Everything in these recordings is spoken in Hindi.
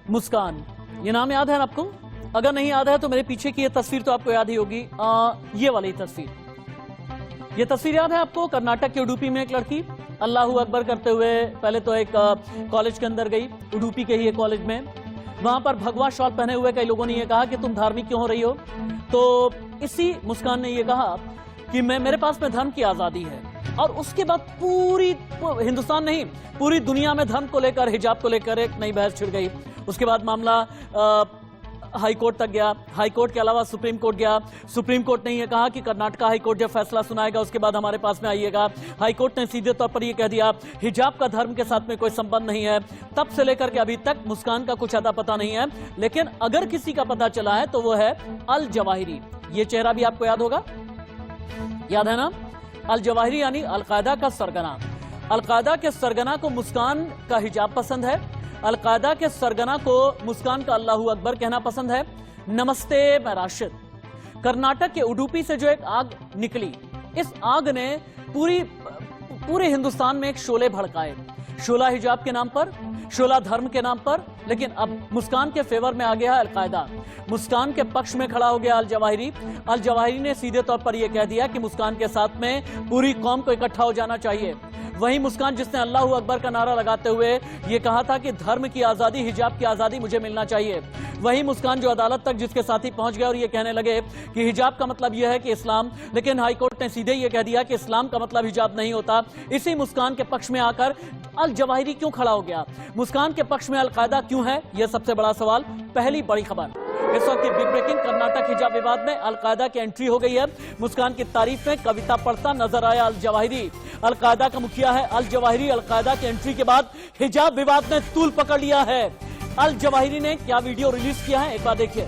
मुस्कान, ये नाम याद है आपको? अगर नहीं याद है तो मेरे पीछे की ये तस्वीर तो आपको याद ही होगी। ये वाली तस्वीर, ये तस्वीर याद है आपको? कर्नाटक के उडुपी में एक लड़की अल्लाहू अकबर करते हुए पहले तो एक कॉलेज के अंदर गई, उडुपी के ही एक कॉलेज में। वहां पर भगवा शॉल पहने हुए कई लोगों ने ये कहा कि तुम धार्मिक क्यों हो रही हो? तो इसी मुस्कान ने ये कहा कि मेरे पास में धर्म की आजादी है। और उसके बाद पूरी हिंदुस्तान नहीं, पूरी दुनिया में धर्म को लेकर, हिजाब को लेकर एक नई बहस छिड़ गई। उसके बाद मामला हाई कोर्ट तक गया, हाई कोर्ट के अलावा सुप्रीम कोर्ट गया। सुप्रीम कोर्ट ने यह कहा कि कर्नाटक हाई कोर्ट जब फैसला सुनाएगा उसके बाद हमारे पास में आइएगा। हाई कोर्ट ने सीधे तौर पर यह कह दिया हिजाब का धर्म के साथ में कोई संबंध नहीं है। तब से लेकर के अभी तक मुस्कान का कुछ अता पता नहीं है, लेकिन अगर किसी का पता चला है तो वो है अल जवाहिरी। ये चेहरा भी आपको याद होगा, याद है ना? अल जवाहिरी यानी अलकायदा का सरगना। अलकायदा के सरगना को मुस्कान का हिजाब पसंद है, अलकायदा के सरगना को मुस्कान का अल्लाहू अकबर कहना पसंद है। नमस्ते मैं राशिद। कर्नाटक के उडुपी से जो एक आग निकली, इस आग ने पूरे हिंदुस्तान में एक शोले भड़काए। शोला हिजाब के नाम पर, शोला धर्म के नाम पर। लेकिन अब मुस्कान के फेवर में आ गया है अलकायदा, मुस्कान के पक्ष में खड़ा हो गया अल जवाहिरी। अल जवाहिरी ने सीधे तौर पर यह कह दिया कि मुस्कान के साथ में पूरी कौम को इकट्ठा हो जाना चाहिए। वही मुस्कान जिसने अल्लाहू अकबर का नारा लगाते हुए ये कहा था कि धर्म की आजादी, हिजाब की आजादी मुझे मिलना चाहिए। वही मुस्कान जो अदालत तक जिसके साथी पहुंच गए और ये कहने लगे कि हिजाब का मतलब यह है कि इस्लाम, लेकिन हाई कोर्ट ने सीधे ये कह दिया कि इस्लाम का मतलब हिजाब नहीं होता। इसी मुस्कान के पक्ष में आकर अल जवाहिरी क्यों खड़ा हो गया? मुस्कान के पक्ष में अलकायदा क्यों है? यह सबसे बड़ा सवाल। पहली बड़ी खबर इस वक्त की बिग ब्रेकिंग, कर्नाटक हिजाब विवाद में अलकायदा की एंट्री हो गई है। मुस्कान की तारीफ में कविता पढ़ता नजर आया अल जवाहिरी। अलकायदा का मुखिया है अल जवाहिरी। अलकायदा की एंट्री के बाद हिजाब विवाद ने तूल पकड़ लिया है। अल जवाहिरी ने क्या वीडियो रिलीज किया है, एक बार देखिए।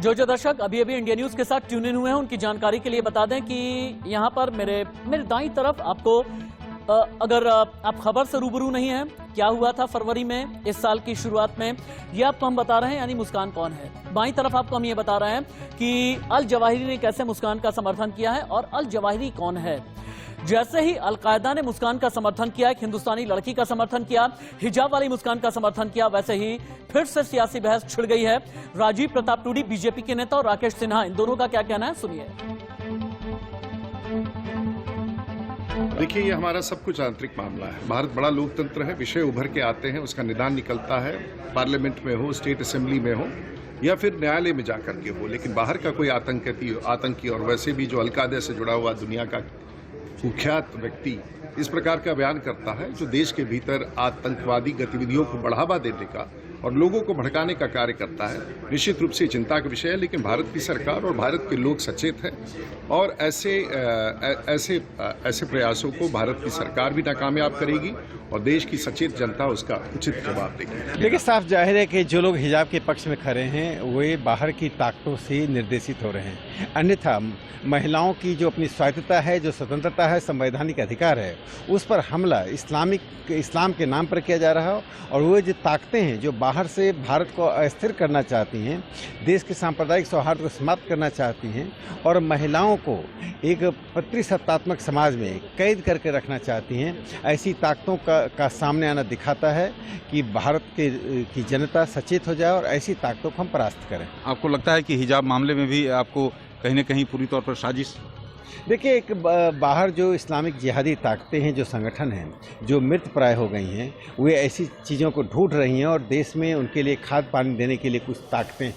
जो दर्शक अभी अभी इंडिया न्यूज के साथ ट्यून इन हुए हैं उनकी जानकारी के लिए बता दें कि यहाँ पर मेरे दाईं तरफ आपको अगर आप खबर से रूबरू नहीं हैं क्या हुआ था फरवरी में इस साल की शुरुआत में, ये आपको हम बता रहे हैं, यानी मुस्कान कौन है। बाईं तरफ आपको हम ये बता रहे हैं कि अल जवाहिरी ने कैसे मुस्कान का समर्थन किया है और अल जवाहिरी कौन है। जैसे ही अलकायदा ने मुस्कान का समर्थन किया, एक हिंदुस्तानी लड़की का समर्थन किया, हिजाब वाली मुस्कान का समर्थन किया, वैसे ही फिर से सियासी बहस छिड़ गई है। राजीव प्रताप टूडी बीजेपी के नेता और राकेश सिन्हा, इन दोनों का क्या कहना है, सुनिए। देखिए, ये हमारा सब कुछ आंतरिक मामला है। भारत बड़ा लोकतंत्र है, विषय उभर के आते हैं, उसका निदान निकलता है, पार्लियामेंट में हो, स्टेट असेंबली में हो या फिर न्यायालय में जाकर के हो। लेकिन बाहर का कोई आतंकी और वैसे भी जो अलकायदा से जुड़ा हुआ दुनिया का कुख्यात व्यक्ति इस प्रकार का बयान करता है जो देश के भीतर आतंकवादी गतिविधियों को बढ़ावा देने का और लोगों को भड़काने का कार्य करता है, निश्चित रूप से चिंता का विषय है। लेकिन भारत की सरकार और भारत के लोग सचेत हैं और ऐसे प्रयासों को भारत की सरकार भी नाकामयाब करेगी और देश की सचेत जनता उसका उचित जवाब देगी। देखिए, साफ जाहिर है कि जो लोग हिजाब के पक्ष में खड़े हैं वे बाहर की ताकतों से निर्देशित हो रहे हैं। अन्यथा महिलाओं की जो अपनी स्वायत्तता है, जो स्वतंत्रता है, संवैधानिक अधिकार है, उस पर हमला इस्लाम के नाम पर किया जा रहा है। और वो जो ताकतें हैं जो बाहर से भारत को अस्थिर करना चाहती हैं, देश के सांप्रदायिक सौहार्द को समाप्त करना चाहती हैं और महिलाओं को एक पितृसत्तात्मक समाज में कैद करके रखना चाहती हैं, ऐसी ताकतों का सामने आना दिखाता है कि भारत की जनता सचेत हो जाए और ऐसी ताकतों को हम परास्त करें। आपको लगता है कि हिजाब मामले में भी आपको कहीं न कहीं पूरी तौर पर साजिश? देखिए, एक बाहर जो इस्लामिक जिहादी ताकतें हैं, जो संगठन हैं, जो मृत प्राय हो गई हैं, वे ऐसी चीज़ों को ढूंढ रही हैं और देश में उनके लिए खाद पानी देने के लिए कुछ ताकतें हैं।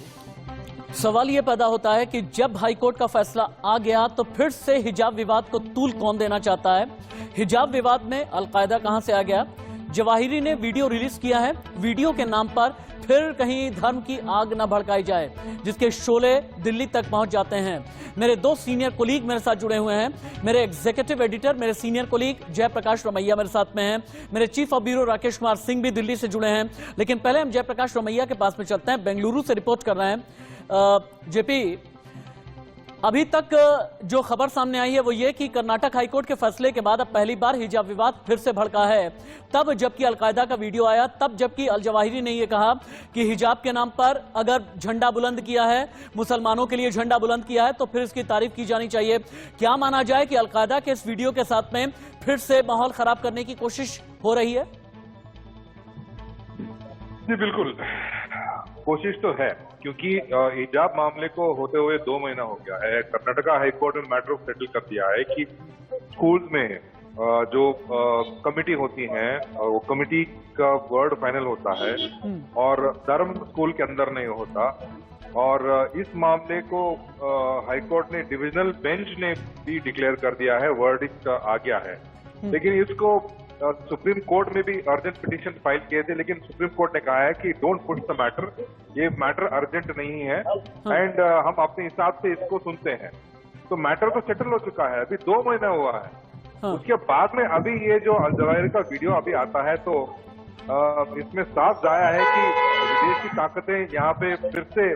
सवाल ये पैदा होता है कि जब हाईकोर्ट का फैसला आ गया तो फिर से हिजाब विवाद को तूल कौन देना चाहता है? हिजाब विवाद में अलकायदा कहां से आ गया? जवाहिरी ने वीडियो रिलीज किया है। वीडियो के नाम पर फिर कहीं धर्म की आग न भड़काई जाए, जिसके शोले दिल्ली तक पहुंच जाते हैं। मेरे दो सीनियर कोलीग मेरे साथ जुड़े हुए हैं। मेरे एग्जीक्यूटिव एडिटर, मेरे सीनियर कोलीग जयप्रकाश रमैया मेरे साथ में हैं। मेरे chief of bureau Rakesh Kumar Singh भी दिल्ली से जुड़े हैं। लेकिन पहले हम जयप्रकाश रमैया के पास में चलते हैं, बेंगलुरु से रिपोर्ट कर रहे हैं। जेपी, अभी तक जो खबर सामने आई है वो ये कि कर्नाटक हाईकोर्ट के फैसले के बाद अब पहली बार हिजाब विवाद फिर से भड़का है। तब जबकि अलकायदा का वीडियो आया, तब जबकि अल जवाहिरी ने यह कहा कि हिजाब के नाम पर अगर झंडा बुलंद किया है, मुसलमानों के लिए झंडा बुलंद किया है, तो फिर इसकी तारीफ की जानी चाहिए। क्या माना जाए कि अलकायदा के इस वीडियो के साथ में फिर से माहौल खराब करने की कोशिश हो रही है? जी बिल्कुल, कोशिश तो है, क्योंकि हिजाब मामले को होते हुए 2 महीना हो गया है। कर्नाटका हाईकोर्ट ने मैटर ऑफ सेटल कर दिया है कि स्कूल्स में जो कमिटी होती हैं, वो कमिटी का वर्ड फाइनल होता है और धर्म स्कूल के अंदर नहीं होता। और इस मामले को हाईकोर्ट ने, डिविजनल बेंच ने भी डिक्लेयर कर दिया है, वर्डिक्ट आ गया है। लेकिन इसको सुप्रीम कोर्ट में भी अर्जेंट पिटीशन फाइल किए थे, लेकिन सुप्रीम कोर्ट ने कहा है कि डोंट पुश द मैटर, ये मैटर अर्जेंट नहीं है एंड हम अपने हिसाब से इसको सुनते हैं। तो मैटर तो सेटल हो चुका है, अभी 2 महीना हुआ है। उसके बाद में अभी ये जो अल जवाहिरी का वीडियो अभी आता है, तो इसमें साफ जाया है कि विदेश की ताकतें यहाँ पे फिर से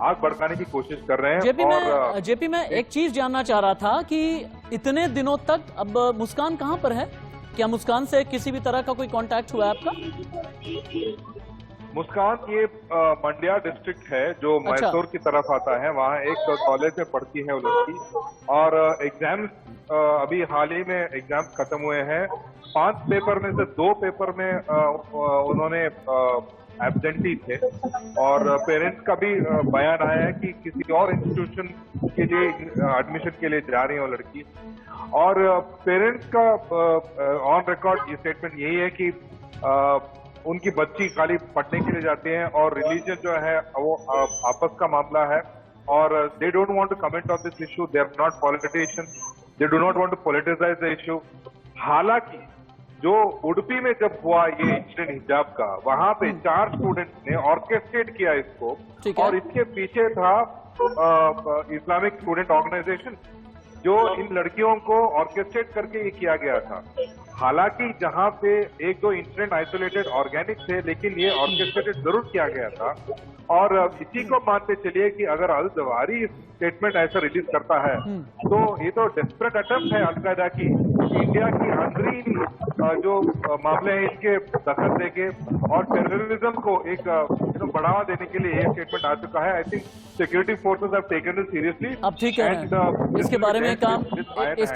आग भड़काने की कोशिश कर रहे हैं। जेपी, मैं एक चीज जानना चाह रहा था कि इतने दिनों तक अब मुस्कान कहाँ पर है? क्या मुस्कान से किसी भी तरह का कोई कांटेक्ट हुआ है आपका? मुस्कान ये मंड्या डिस्ट्रिक्ट है जो मैसूर की तरफ आता है, वहाँ एक कॉलेज में पढ़ती है वो लड़की। और एग्जाम्स अभी हाल ही में एग्जाम्स खत्म हुए हैं। 5 पेपर में से 2 पेपर में उन्होंने एब्सेंटी थे और पेरेंट्स का भी बयान आया है कि किसी और इंस्टीट्यूशन के लिए एडमिशन के लिए जा रही है वो लड़की। और पेरेंट्स का ऑन रिकॉर्ड ये स्टेटमेंट यही है कि उनकी बच्ची खाली पढ़ने के लिए जाती है और रिलीजन जो है वो आपस का मामला है और they don't want to comment on this issue, they are not politicians, they do not want to politicise the issue. हालांकि जो उडुपी में जब हुआ ये इंसिडेंट हिजाब का, वहां पे 4 स्टूडेंट्स ने ऑर्केस्ट्रेट किया इसको और इसके पीछे था इस्लामिक स्टूडेंट ऑर्गेनाइजेशन जो इन लड़कियों को ऑर्केस्ट्रेट करके ये किया गया था। हालांकि जहां पे 1-2 इंसिडेंट आइसोलेटेड ऑर्गेनिक थे, लेकिन ये ऑर्केस्ट्रेटेड जरूर किया गया था। और इसी को मानते चलिए कि अगर अल जवाहिरी स्टेटमेंट ऐसा रिलीज करता है तो ये तो डेस्परेट अटेम्प्ट है अलकायदा की इंडिया की अंदरूनी जो मामले हैं इसके दखल देके और टेररिज्म को एक बढ़ावा देने के लिए ये स्टेटमेंट आ चुका है। I think security forces have taken it seriously. अब ठीक है, इसके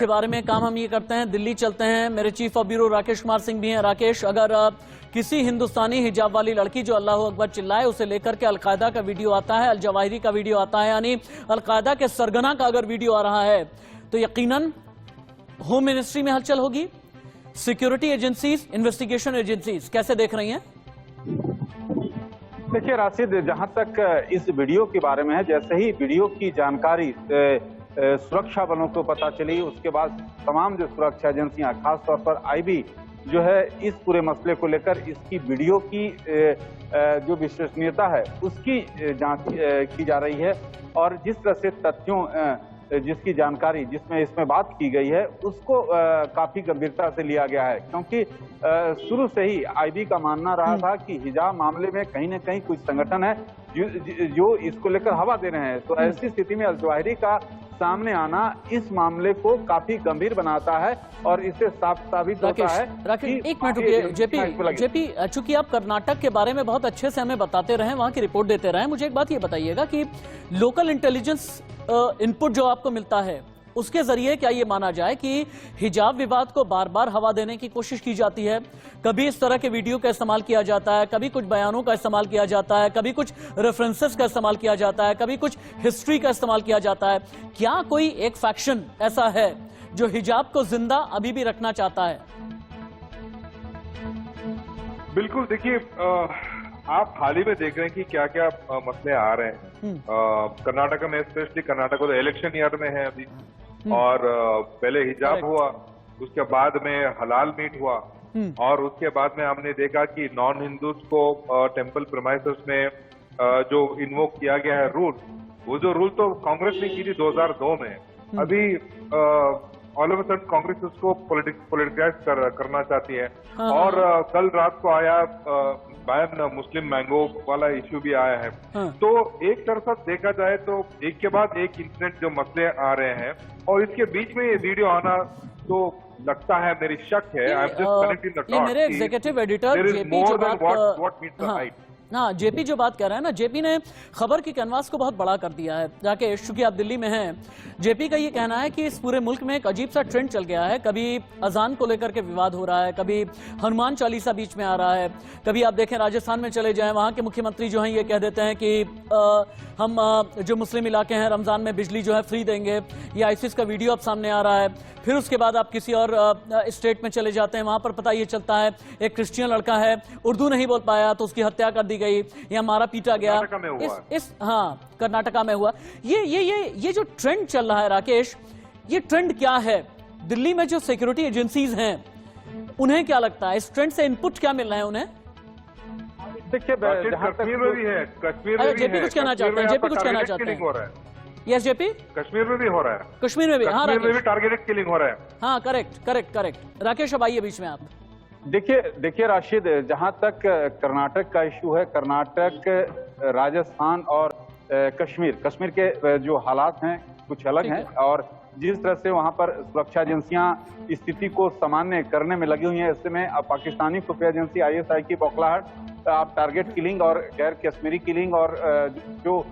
बारे में काम हम ये करते हैं, दिल्ली चलते हैं। मेरे chief of bureau Rakesh Kumar Singh भी हैं। राकेश, अगर किसी हिंदुस्तानी हिजाब वाली लड़की जो अल्लाह अकबर चिल्लाए उसे लेकर के अलकायदा का वीडियो आता है, अल जवाहिरी का वीडियो आता है, यानी अलकायदा के सरगना का अगर वीडियो आ रहा है, तो यकीनन होम मिनिस्ट्री में हलचल होगी। सिक्योरिटी एजेंसीज, इन्वेस्टिगेशन एजेंसीज कैसे देख रही हैं? देखिए राशिद, जहां तक इस वीडियो के बारे में है, जैसे ही वीडियो की जानकारी सुरक्षा बलों को पता चली, उसके बाद तमाम जो सुरक्षा एजेंसियां, खासतौर पर आईबी जो है इस पूरे मसले को लेकर इसकी वीडियो की जो विश्वसनीयता है उसकी जांच की जा रही है। और जिस तरह से तथ्यों जिसकी जानकारी जिसमें इसमें बात की गई है उसको काफी गंभीरता से लिया गया है, क्योंकि शुरू से ही आईबी का मानना रहा था कि हिजाब मामले में कहीं न कहीं कुछ संगठन है जो इसको लेकर हवा दे रहे हैं। तो ऐसी स्थिति में अल जवाहिरी का सामने आना इस मामले को काफी गंभीर बनाता है और इससे साफ साबित होता है। राकेश, एक मिनट रुकिए। जेपी, चूंकि आप कर्नाटक के बारे में बहुत अच्छे से हमें बताते रहे, वहां की रिपोर्ट देते रहे, मुझे एक बात ये बताइएगा कि लोकल इंटेलिजेंस इनपुट जो आपको मिलता है उसके जरिए क्या ये माना जाए कि हिजाब विवाद को बार बार हवा देने की कोशिश की जाती है? कभी इस तरह के वीडियो का इस्तेमाल किया जाता है, कभी कुछ बयानों का इस्तेमाल किया जाता है, कभी कुछ रेफरेंसेस का इस्तेमाल किया जाता है, कभी कुछ हिस्ट्री का इस्तेमाल किया जाता है। क्या कोई एक फैक्शन ऐसा है जो हिजाब को जिंदा अभी भी रखना चाहता है? बिल्कुल, देखिए आप हाल ही में देख रहे हैं कि क्या क्या मसले आ रहे हैं कर्नाटक में, स्पेशली कर्नाटक तो इलेक्शन ईयर में है अभी और पहले हिजाब हुआ उसके बाद में हलाल मीट हुआ, और उसके बाद में हमने देखा कि नॉन हिंदूज को टेम्पल प्रेमाइसेस में जो इन्वोक किया गया है रूल, वो जो रूल तो कांग्रेस ने की थी 2002 में, अभी all of a sudden Congress उसको पॉलिटिकाइज करना चाहती है। और कल रात को आया बैन मुस्लिम मैंगो वाला इश्यू भी आया है। तो एक तरफा देखा जाए तो एक के बाद एक इंसिडेंट जो मसले आ रहे हैं, और इसके बीच में ये वीडियो आना तो लगता है, मेरी शक है, I am just connecting the dots. मेरे एग्जीक्यूटिव एडिटर जेपी जो व्हाट मीट्स द हाइट। हाँ, जेपी जो बात कर रहे हैं ना, जेपी ने खबर की कैनवास को बहुत बड़ा कर दिया है। राकेश, चूंकि आप दिल्ली में हैं, जेपी का ये कहना है कि इस पूरे मुल्क में एक अजीब सा ट्रेंड चल गया है। कभी अजान को लेकर के विवाद हो रहा है, कभी हनुमान चालीसा बीच में आ रहा है, कभी आप देखें राजस्थान में चले जाएं, वहां के मुख्यमंत्री जो हैं ये कह देते हैं कि हम जो मुस्लिम इलाके हैं रमजान में बिजली जो है फ्री देंगे। ये आईसिस का वीडियो अब सामने आ रहा है। फिर उसके बाद आप किसी और स्टेट में चले जाते हैं, वहां पर पता ये चलता है एक क्रिश्चियन लड़का है, उर्दू नहीं बोल पाया तो उसकी हत्या कर दी गई या मारा पीटा गया। कर्नाटका में हुआ। ये जो ट्रेंड चल रहा है राकेश, ये ट्रेंड क्या है? दिल्ली में जो सिक्योरिटी एजेंसीज हैं उन्हें क्या लगता है, इस ट्रेंड से इनपुट क्या मिल रहा है उन्हें? देखिए, कश्मीर में भी है, कश्मीर में भी जेपी कुछ कहना चाहते हैं, जेपी कुछ कहना चाहते हैं। यस जेपी, कश्मीर में भी हो रहा है, कश्मीर में भी, हाँ कश्मीर में भी टारगेटेड किलिंग हो रहा है। हाँ, करेक्ट। राकेश, अब आइए बीच में आप। देखिए राशिद, जहां तक कर्नाटक का इशू है, कर्नाटक, राजस्थान और कश्मीर के जो हालात हैं कुछ अलग हैं, और जिस तरह से वहां पर सुरक्षा एजेंसियां स्थिति को सामान्य करने में लगी हुई हैं, ऐसे में अब पाकिस्तानी खुफिया एजेंसी ISI की बौखलाहट, आप टारगेट किलिंग और गैर कश्मीरी किलिंग और जो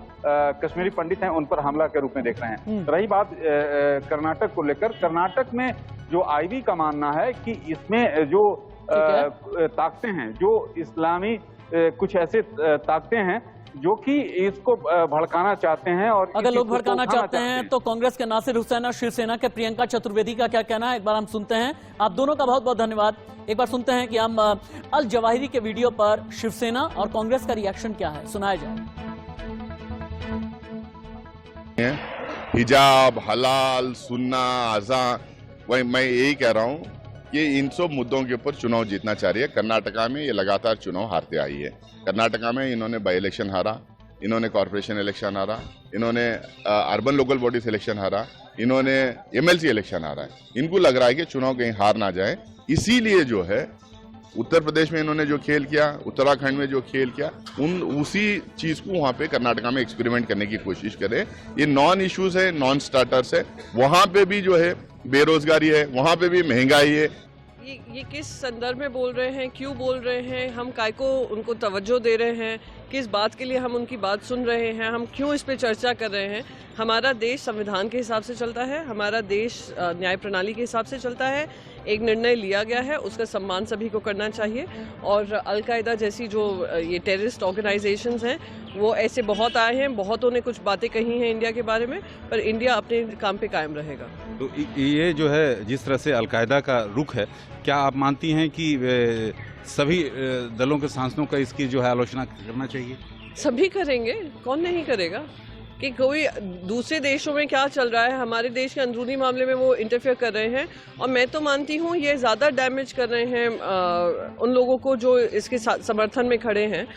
कश्मीरी पंडित हैं उन पर हमला के रूप में देख रहे हैं। रही बात कर्नाटक को लेकर, कर्नाटक में जो IB का मानना है कि इसमें जो ताकतें हैं, जो इस्लामी कुछ ऐसे ताकतें हैं जो कि इसको भड़काना चाहते हैं, और अगर लोग भड़काना चाहते हैं तो कांग्रेस के नासिर हुसैन और शिवसेना के प्रियंका चतुर्वेदी का क्या कहना है, एक बार हम सुनते हैं। आप दोनों का बहुत बहुत धन्यवाद। एक बार सुनते हैं कि हम अल जवाहिरी के वीडियो पर शिवसेना और कांग्रेस का रिएक्शन क्या है, सुनाया जाए। हिजाब, हलाल, सुन्ना, अज़ान, वही मैं यही कह रहा हूँ कि इन सब मुद्दों के ऊपर चुनाव जीतना चाह रही है। कर्नाटका में ये लगातार चुनाव हारते आई है। कर्नाटका में इन्होंने बाई इलेक्शन हारा, इन्होंने कॉर्पोरेशन इलेक्शन हारा, इन्होंने अर्बन लोकल बॉडीज इलेक्शन हारा, इन्होंने MLC इलेक्शन हारा है। इनको लग रहा है कि चुनाव कहीं हार ना जाए, इसीलिए जो है उत्तर प्रदेश में इन्होंने जो खेल किया, उत्तराखंड में जो खेल किया, उसी चीज को वहां पे कर्नाटका में एक्सपेरिमेंट करने की कोशिश करें। ये नॉन इश्यूज है, नॉन स्टार्टर्स है, वहां पे भी जो है बेरोजगारी है, वहां पे भी महंगाई है। ये किस संदर्भ में बोल रहे हैं, क्यों बोल रहे हैं, हम काय को उनको तवज्जो दे रहे हैं, किस बात के लिए हम उनकी बात सुन रहे हैं, हम क्यों इस पे चर्चा कर रहे हैं? हमारा देश संविधान के हिसाब से चलता है, हमारा देश न्याय प्रणाली के हिसाब से चलता है। एक निर्णय लिया गया है, उसका सम्मान सभी को करना चाहिए। और अलकायदा जैसी जो ये टेररिस्ट ऑर्गेनाइजेशंस हैं, वो ऐसे बहुत आए हैं, बहुतों ने कुछ बातें कही हैं इंडिया के बारे में, पर इंडिया अपने काम पे कायम रहेगा। तो ये जो है जिस तरह से अलकायदा का रुख है, क्या आप मानती हैं कि सभी दलों के सांसदों का इसकी जो है आलोचना करना चाहिए? सभी करेंगे, कौन नहीं करेगा? कि कोई दूसरे देशों में क्या चल रहा है, हमारे देश के अंदरूनी मामले में वो इंटरफेयर कर रहे हैं, और मैं तो मानती हूँ ये ज़्यादा डैमेज कर रहे हैं उन लोगों को जो इसके समर्थन में खड़े हैं।